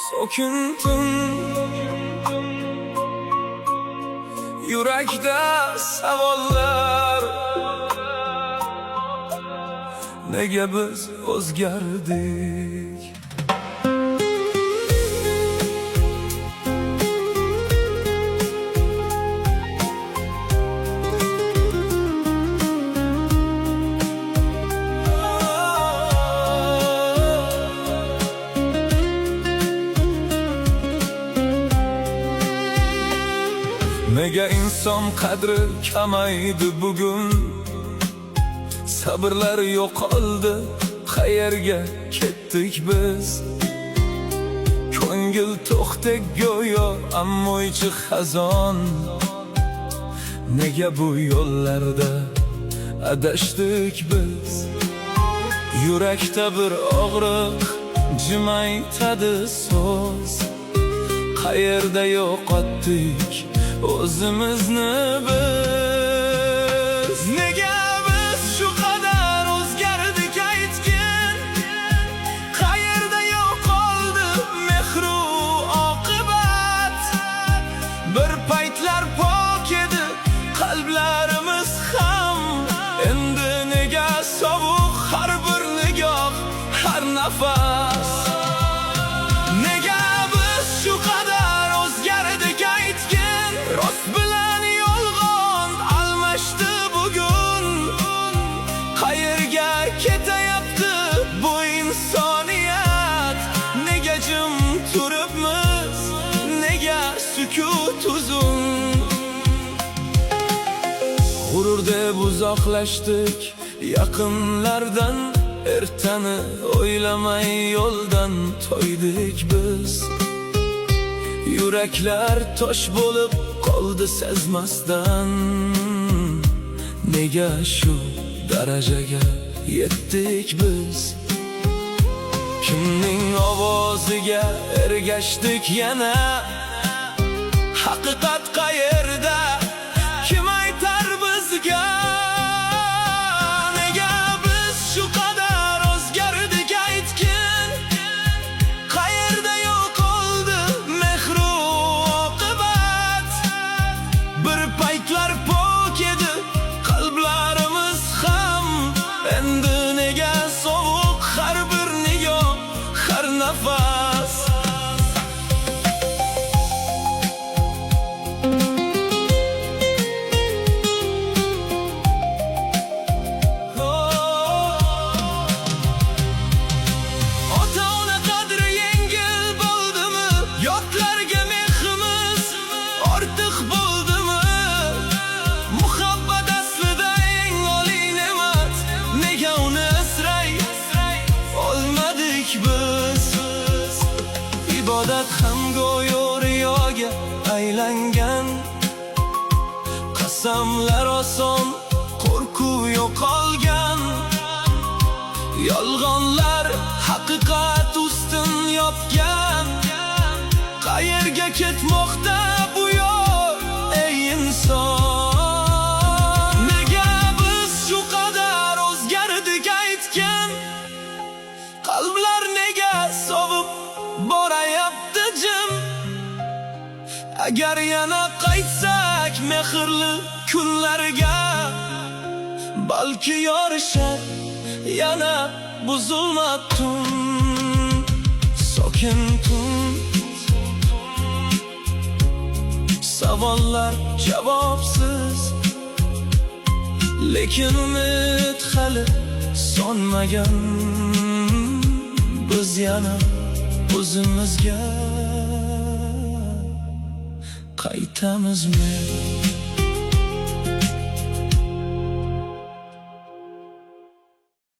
So'kindim yurakda savollar, nega biz o'zgardik? Nega inson qadri kamaydi bugun? Sabrlar yo'qoldi, qayerga ketdik biz? Ko'ngil to'xtek go'yo, ammo ichi xazon. Nega bu yo'llarda adashdik biz? Yurakda bir og'riq jimaytadi so'z. Qayerda yo'qotdik o'zimizni biz? Nega biz shu qadar o'zgardik aytgin? Qayerda yo'qoldi mehru oqibat? Bir paytlar pok edi qalblarimiz ham, endi nega sovuq har bir nigoh, har nafas? Nega biz shu qadar o'zgardik aytgin? Rost bilan yolg'on almashdi bugun. Qayerga ketayapti bu insoniyat? Nega jim turibmiz? Nega sukut uzun? G'urur deb uzoqlashdik yaqinlardan, ertani o'ylamay yo'ldan to'ydik biz. Yuraklar tosh bo'lib qoldi sezmasdan. Nega shu darajaga yetdik biz? Kimning ovoziga ergashdik yana? Haqiqat qayerda? Kim aytar bizga? Nega biz shu qadar o'zgardik aytgin? Qayerda yo'qoldi mehru oqibat? Bir paytlar pok edi qalblarimiz ham, endi nega sovuq har bir nigoh, har nafas? Ibodat ham go'yo riyoga aylangan. Qasamlar oson, qo'rquv yo'qolgan. Yolg'onlar haqiqat ustun yopgan. Qayerga ketmoqda bu yo'l ey inson? Nega biz shu qadar o'zgardik aytgin? Qalblar nega sovib borayapti jim? Agar yana qaytsak mehrli kunlarga, balki yorishar yana bu zulmat tun. Sokin tun, savollar javobsiz, lekin umid hali so'nmagan. Biz yana o'zimizga qaytamizmi?